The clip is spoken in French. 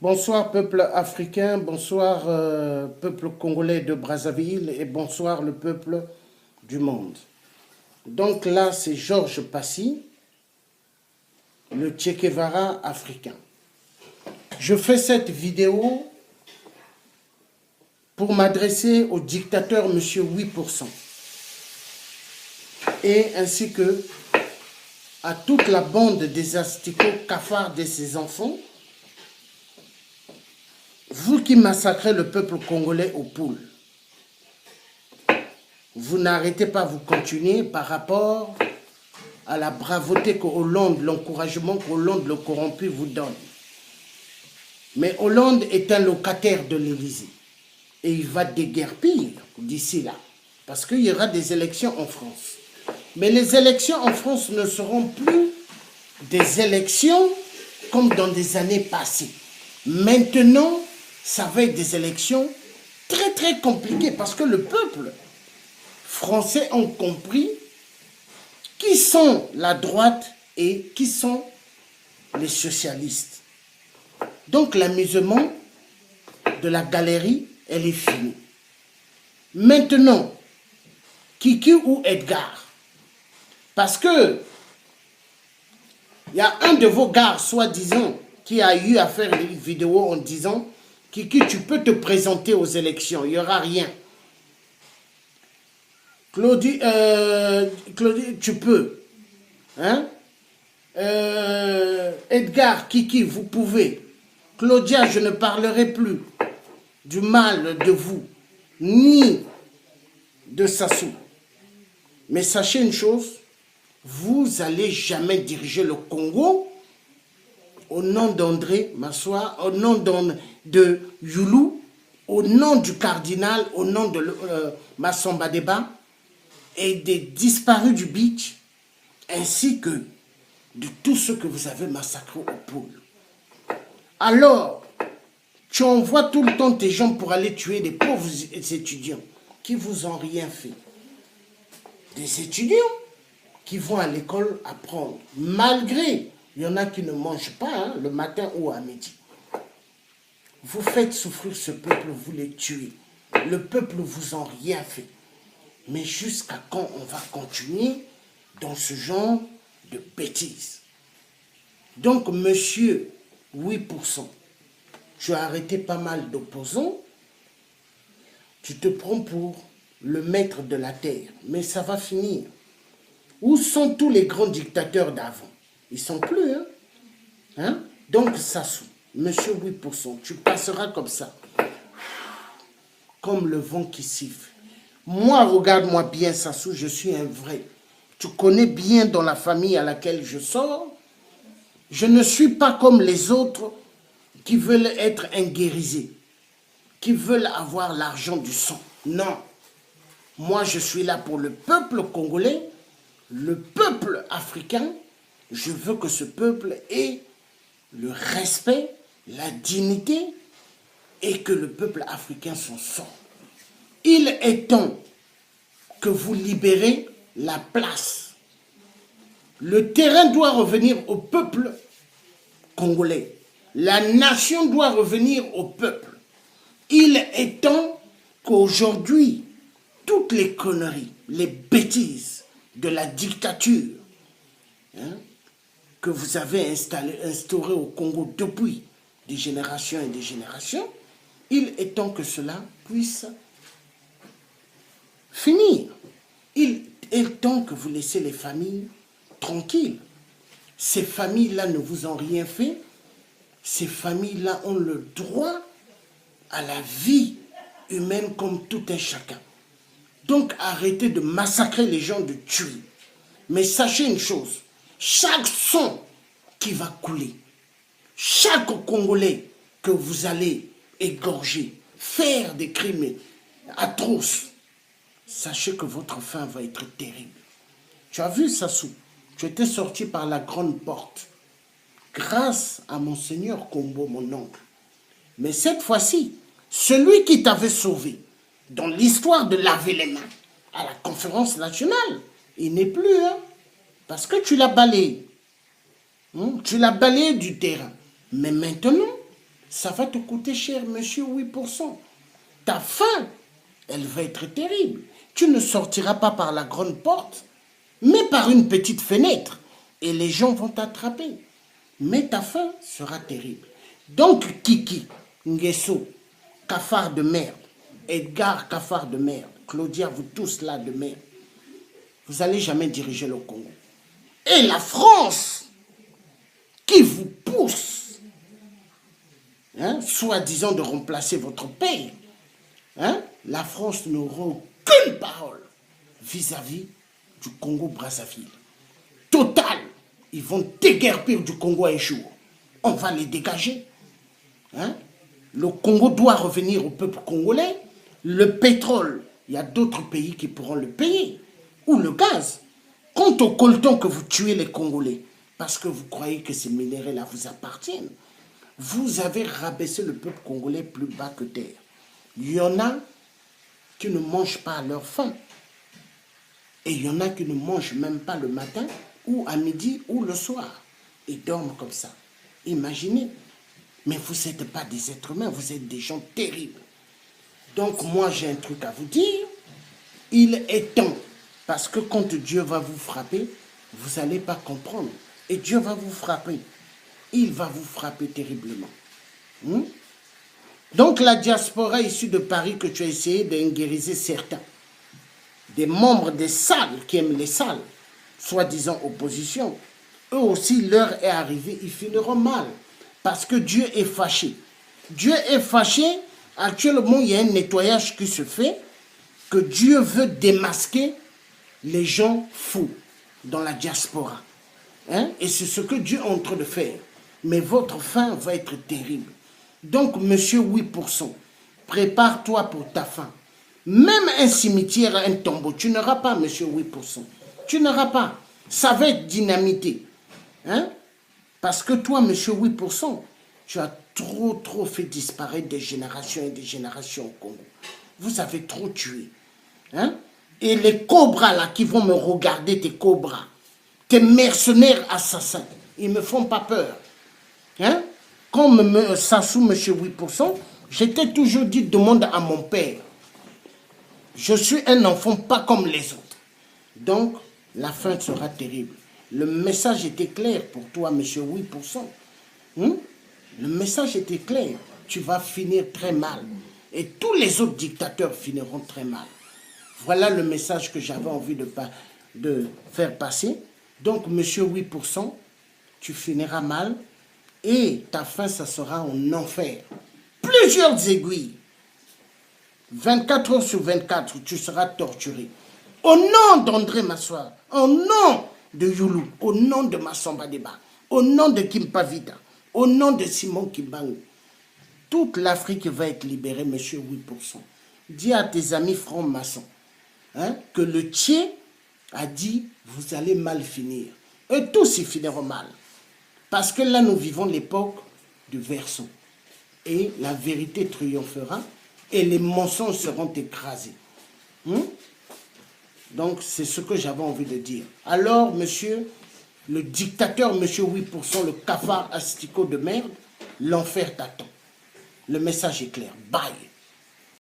Bonsoir peuple africain, bonsoir peuple congolais de Brazzaville et bonsoir le peuple du monde. Donc là, c'est Georges Passy, le Che Guevara africain. Je fais cette vidéo pour m'adresser au dictateur Monsieur 8% et ainsi que à toute la bande des asticots cafards de ses enfants. Vous qui massacrez le peuple congolais aux poules, vous n'arrêtez pas, vous continuez par rapport à la bravauté que Hollande, l'encouragement que Hollande, le corrompu, vous donne. Mais Hollande est un locataire de l'Élysée et il va déguerpir d'ici là parce qu'il y aura des élections en France. Mais les élections en France ne seront plus des élections comme dans des années passées. Maintenant, ça va être des élections très très compliquées parce que le peuple français a compris qui sont la droite et qui sont les socialistes. Donc l'amusement de la galerie, elle est finie. Maintenant, Kiki ou Edgar, parce que il y a un de vos gars, soi-disant, qui a eu à faire une vidéo en disant Kiki, tu peux te présenter aux élections, il n'y aura rien. Claudie, tu peux. Hein? Edgar, Kiki, vous pouvez. Claudia, je ne parlerai plus du mal de vous, ni de Sassou. Mais sachez une chose, vous n'allez jamais diriger le Congo au nom d'André Massoua, au nom de Youlou, au nom du cardinal, au nom de Massamba Deba et des disparus du beach, ainsi que de tous ceux que vous avez massacrés au pôle. Alors, tu envoies tout le temps tes gens pour aller tuer des pauvres étudiants qui vous ont rien fait. Des étudiants qui vont à l'école apprendre, malgré, il y en a qui ne mangent pas le matin ou à midi. Vous faites souffrir ce peuple, vous les tuez. Le peuple ne vous a rien fait. Mais jusqu'à quand on va continuer dans ce genre de bêtises? Donc, monsieur 8%, tu as arrêté pas mal d'opposants, tu te prends pour le maître de la terre, mais ça va finir. Où sont tous les grands dictateurs d'avant? Ils ne sont plus, hein? Donc, Sassou, monsieur 8%, tu passeras comme ça, comme le vent qui siffle. Moi, regarde-moi bien, Sassou, je suis un vrai. Tu connais bien dans la famille à laquelle je sors. Je ne suis pas comme les autres qui veulent être inguérisés, qui veulent avoir l'argent du sang. Non. Moi, je suis là pour le peuple congolais, le peuple africain. Je veux que ce peuple ait le respect, la dignité et que le peuple africain s'en sorte. Il est temps que vous libérez la place. Le terrain doit revenir au peuple congolais. La nation doit revenir au peuple. Il est temps qu'aujourd'hui, toutes les conneries, les bêtises de la dictature que vous avez instaurée au Congo depuis des générations et des générations, il est temps que cela puisse finir. Il est temps que vous laissez les familles tranquilles. Ces familles-là ne vous ont rien fait. Ces familles-là ont le droit à la vie humaine comme tout un chacun. Donc arrêtez de massacrer les gens, de tuer. Mais sachez une chose, chaque sang qui va couler, chaque Congolais que vous allez égorger, faire des crimes atroces, sachez que votre fin va être terrible. Tu as vu, Sassou, tu étais sorti par la grande porte, grâce à Monseigneur Kombo, mon oncle. Mais cette fois-ci, celui qui t'avait sauvé, dans l'histoire de laver les mains, à la conférence nationale, il n'est plus, parce que tu l'as balayé. Tu l'as balayé du terrain. Mais maintenant, ça va te coûter cher, monsieur 8%. Ta faim, elle va être terrible. Tu ne sortiras pas par la grande porte, mais par une petite fenêtre. Et les gens vont t'attraper. Mais ta faim sera terrible. Donc, Kiki, Nguesso, cafard de merde, Edgar, cafard de merde, Claudia, vous tous là de merde, vous n'allez jamais diriger le Congo. Et la France, qui vous pousse, hein, soi-disant de remplacer votre pays, hein, la France n'aura aucune parole vis-à-vis du Congo-Brazzaville. Total, ils vont déguerpir du Congo un jour. On va les dégager. Hein? Le Congo doit revenir au peuple congolais. Le pétrole, il y a d'autres pays qui pourront le payer. Ou le gaz. Quant au coltan que vous tuez les Congolais, parce que vous croyez que ces minéraux-là vous appartiennent, vous avez rabaissé le peuple congolais plus bas que terre. Il y en a qui ne mangent pas à leur faim. Et il y en a qui ne mangent même pas le matin, ou à midi, ou le soir. Ils dorment comme ça. Imaginez. Mais vous n'êtes pas des êtres humains, vous êtes des gens terribles. Donc moi, j'ai un truc à vous dire. Il est temps. Parce que quand Dieu va vous frapper, vous n'allez pas comprendre. Et Dieu va vous frapper. Il va vous frapper terriblement. Donc la diaspora issue de Paris que tu as essayé d'ingériser certains, des membres des salles qui aiment les salles, soi-disant opposition, eux aussi, l'heure est arrivée, ils finiront mal. Parce que Dieu est fâché. Dieu est fâché. Actuellement, il y a un nettoyage qui se fait, que Dieu veut démasquer les gens fous dans la diaspora. Hein? Et c'est ce que Dieu est en train de faire. Mais votre fin va être terrible. Donc, monsieur 8%, prépare-toi pour ta fin. Même un cimetière, un tombeau, tu n'auras pas, monsieur 8%. Tu n'auras pas. Ça va être dynamité. Hein? Parce que toi, monsieur 8%, tu as trop fait disparaître des générations et des générations au Congo. Vous avez trop tué. Hein? Et les cobras là qui vont me regarder, tes cobras, tes mercenaires assassins, ils ne me font pas peur. Hein? Comme Sassou, monsieur 8%, j'étais toujours dit, demande à mon père. Je suis un enfant pas comme les autres. Donc, la fin sera terrible. Le message était clair pour toi, monsieur 8%. Le message était clair. Tu vas finir très mal. Et tous les autres dictateurs finiront très mal. Voilà le message que j'avais envie de faire passer. Donc, monsieur 8%, tu finiras mal. Et ta fin, ça sera en enfer. Plusieurs aiguilles. 24 heures sur 24, tu seras torturé. Au nom d'André Massoir, au nom de Youlou, au nom de Massamba Deba, au nom de Kimpavita, au nom de Simon Kimbang, toute l'Afrique va être libérée, monsieur 8%. Dis à tes amis francs-maçons que le Tché a dit, vous allez mal finir. Eux tous, ils finiront mal. Parce que là, nous vivons l'époque du Verseau. Et la vérité triomphera et les mensonges seront écrasés. Donc, c'est ce que j'avais envie de dire. Alors, monsieur, le dictateur, monsieur 8%, le cafard asticot de merde, l'enfer t'attend. Le message est clair. Bye.